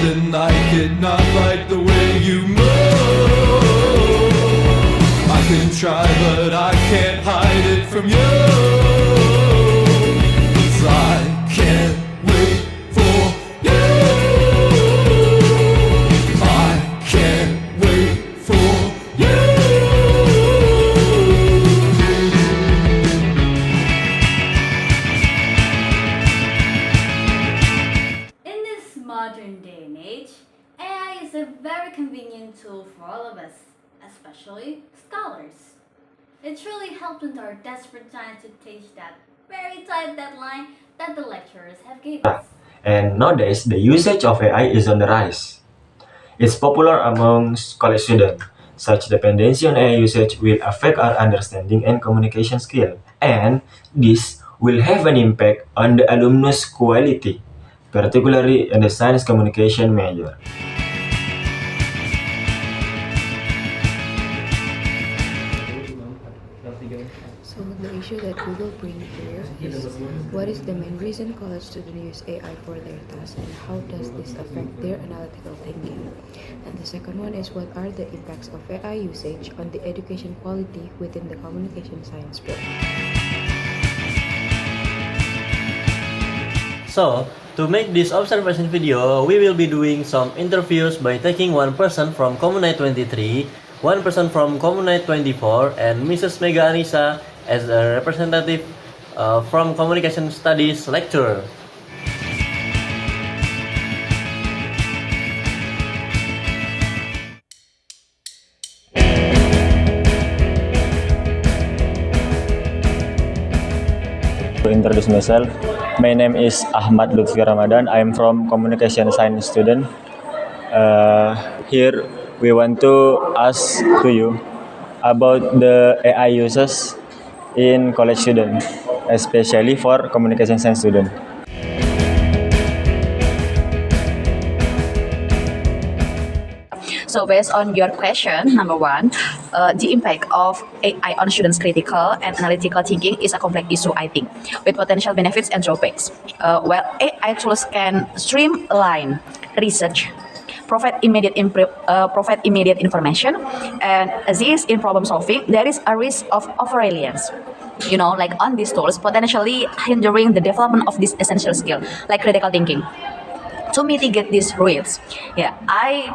London, I did not like the way you move. I can try, but I can't hide it from you. 'Cause I can't wait for you. I can't wait for you. In this modern day and age, AI is a very convenient tool for all of us, especially scholars. It truly helped in our desperate time to teach that very tight deadline that the lecturers have given us. And nowadays, the usage of AI is on the rise. It's popular among college students. Such dependency on AI usage will affect our understanding and communication skill, and this will have an impact on the alumnus quality, particularly in the science communication major. So the issue that Google bring here is what is the main reason college students use AI for their tasks and how does this affect their analytical thinking? And the second one is what are the impacts of AI usage on the education quality within the communication science field? So, to make this observation video, we will be doing some interviews by taking one person from Communite 23, one person from Communite 24, and Mrs. Mega Anissa as a representative from Communication Studies lecturer. To introduce myself, my name is Ahmad Lutfi Ramadan. I am from Communication Science student. Here we want to ask to you about the AI uses in college student, especially for Communication Science student. So based on your question, number one, the impact of AI on students' critical and analytical thinking is a complex issue, I think, with potential benefits and drawbacks. While AI tools can streamline research, provide immediate information, and assist in problem solving, there is a risk of over-reliance. Like on these tools, potentially hindering the development of this essential skill, like critical thinking. To mitigate these risks, I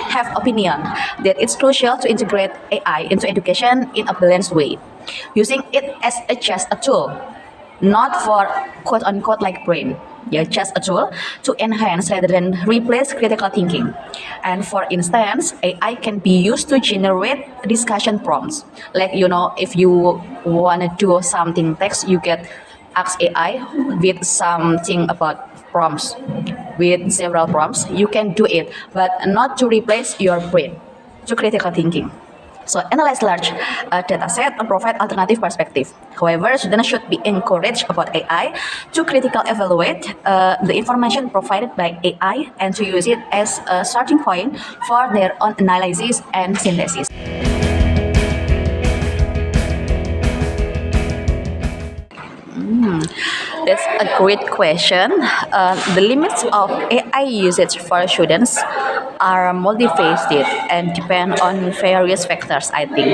have opinion that it's crucial to integrate AI into education in a balanced way, using it as just a tool, not for quote-unquote like brain. Just a tool to enhance rather than replace critical thinking. And for instance, AI can be used to generate discussion prompts. Like, if you want to do something text, you get ask AI with something about prompts. With several prompts, you can do it, but not to replace your brain, to critical thinking. So analyze large data set and provide alternative perspective. However, students should be encouraged about AI to critically evaluate the information provided by AI and to use it as a starting point for their own analysis and synthesis. That's a great question. The limits of AI usage for students are multifaceted and depend on various factors, I think,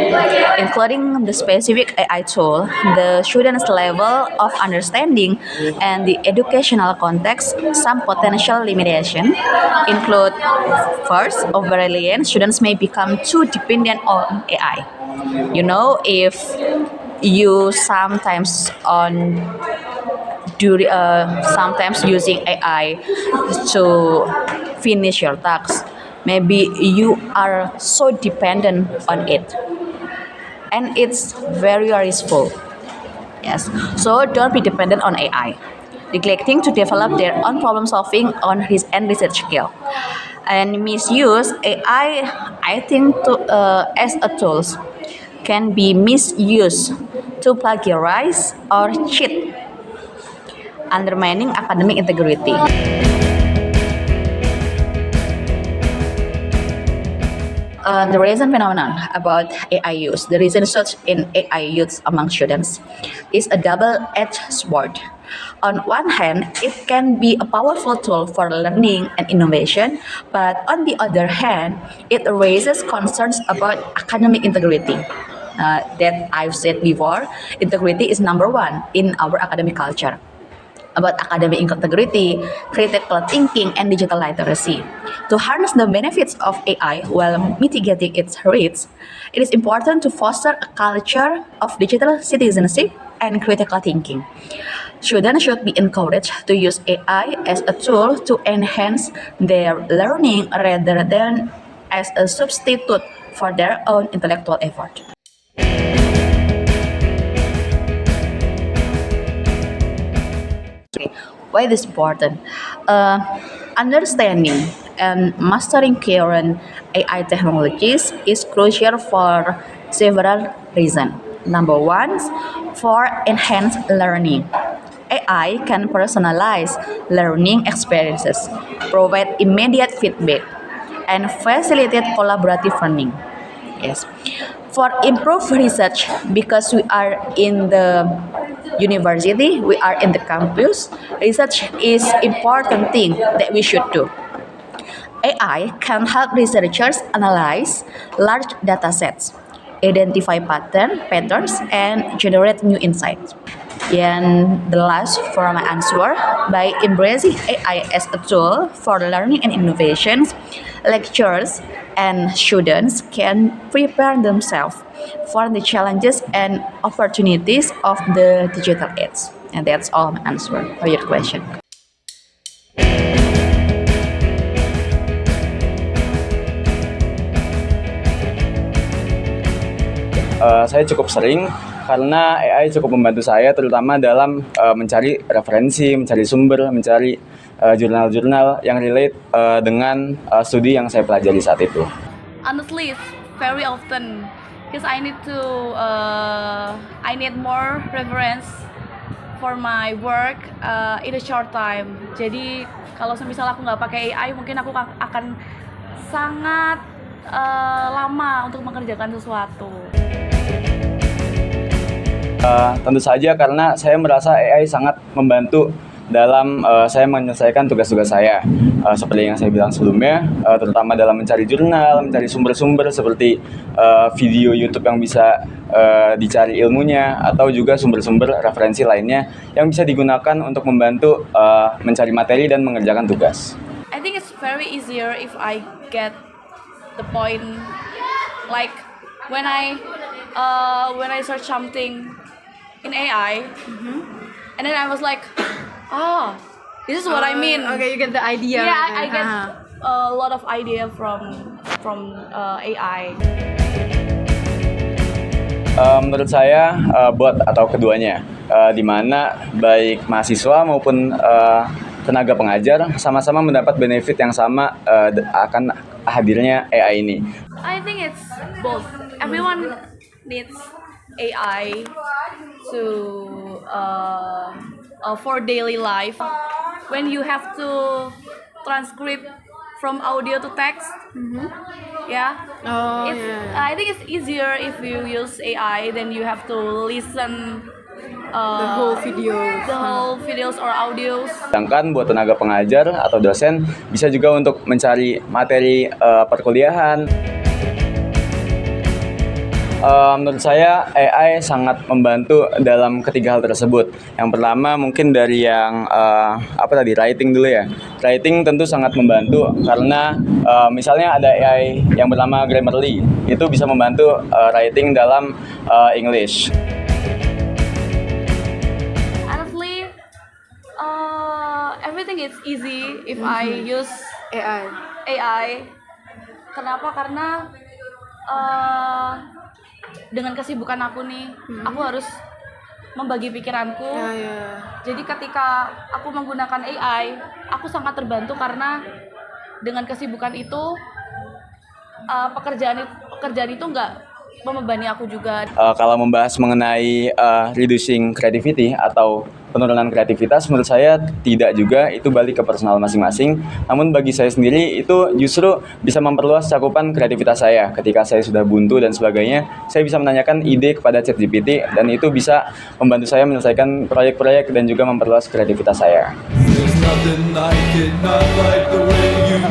including the specific AI tool, the student's level of understanding, and the educational context. Some potential limitations include, first, over-reliance. Students may become too dependent on AI. If you sometimes using AI to finish your tasks, maybe you are so dependent on it, and it's very useful. Yes, so don't be dependent on AI, neglecting to develop their own problem solving on his and research skill. And misuse AI, I think, as a tools can be misused to plagiarize or cheat, undermining academic integrity. The recent phenomenon about AI use, the recent surge in AI use among students, is a double-edged sword. On one hand, it can be a powerful tool for learning and innovation, but on the other hand, it raises concerns about academic integrity. That I've said before, integrity is number one in our academic culture. About academic integrity, critical thinking, and digital literacy. To harness the benefits of AI while mitigating its risks, it is important to foster a culture of digital citizenship and critical thinking. Students should be encouraged to use AI as a tool to enhance their learning rather than as a substitute for their own intellectual effort. Why this important? Understanding and mastering current AI technologies is crucial for several reasons. Number one, for enhanced learning. AI can personalize learning experiences, provide immediate feedback, and facilitate collaborative learning. Yes. For improved research, because we are in the university, we are in the campus, research is important thing that we should do. AI can help researchers analyze large data sets, identify patterns, and generate new insights. And the last for my answer, by embracing AI as a tool for learning and innovations, lecturers and students can prepare themselves for the challenges and opportunities of the digital age. And that's all my answer for your question. Saya cukup sering karena AI cukup membantu saya terutama dalam mencari referensi, mencari sumber, mencari jurnal-jurnal yang relate dengan studi yang saya pelajari saat itu. Honestly, it's very often because I need more reference for my work in a short time. Jadi kalau semisal aku nggak pakai AI, mungkin aku akan sangat lama untuk mengerjakan sesuatu. Tentu saja karena saya merasa AI sangat membantu dalam saya menyelesaikan tugas-tugas saya. Seperti yang saya bilang sebelumnya, terutama dalam mencari jurnal, mencari sumber-sumber seperti video YouTube yang bisa dicari ilmunya, atau juga sumber-sumber referensi lainnya yang bisa digunakan untuk membantu mencari materi dan mengerjakan tugas. I think it's very easier if I get the point, like when I search something in AI, and then I was like, this is what I mean. Okay, you get the idea. Yeah, I get a lot of idea from AI. Menurut saya both atau keduanya, di mana baik mahasiswa maupun tenaga pengajar sama-sama mendapat benefit yang sama akan hadirnya AI ini. I think it's both. Everyone needs AI to for daily life. When you have to transcribe from audio to text, I think it's easier if you use AI than you have to listen The whole videos or audios. Sedangkan buat tenaga pengajar atau dosen bisa juga untuk mencari materi perkuliahan. Menurut saya AI sangat membantu dalam ketiga hal tersebut. Yang pertama mungkin dari yang writing dulu ya. Writing tentu sangat membantu karena misalnya ada AI yang bernama Grammarly, itu bisa membantu writing dalam English. Everything is easy if I use AI. Kenapa? Karena dengan kesibukan aku nih, aku harus membagi pikiranku. Jadi ketika aku menggunakan AI, aku sangat terbantu karena dengan kesibukan itu pekerjaan itu membebani aku juga. Kalau membahas mengenai reducing creativity atau penurunan kreativitas, menurut saya tidak juga, itu balik ke personal masing-masing. Namun bagi saya sendiri itu justru bisa memperluas cakupan kreativitas saya. Ketika saya sudah buntu dan sebagainya, saya bisa menanyakan ide kepada ChatGPT dan itu bisa membantu saya menyelesaikan proyek-proyek dan juga memperluas kreativitas saya. There's nothing like it, not like the way you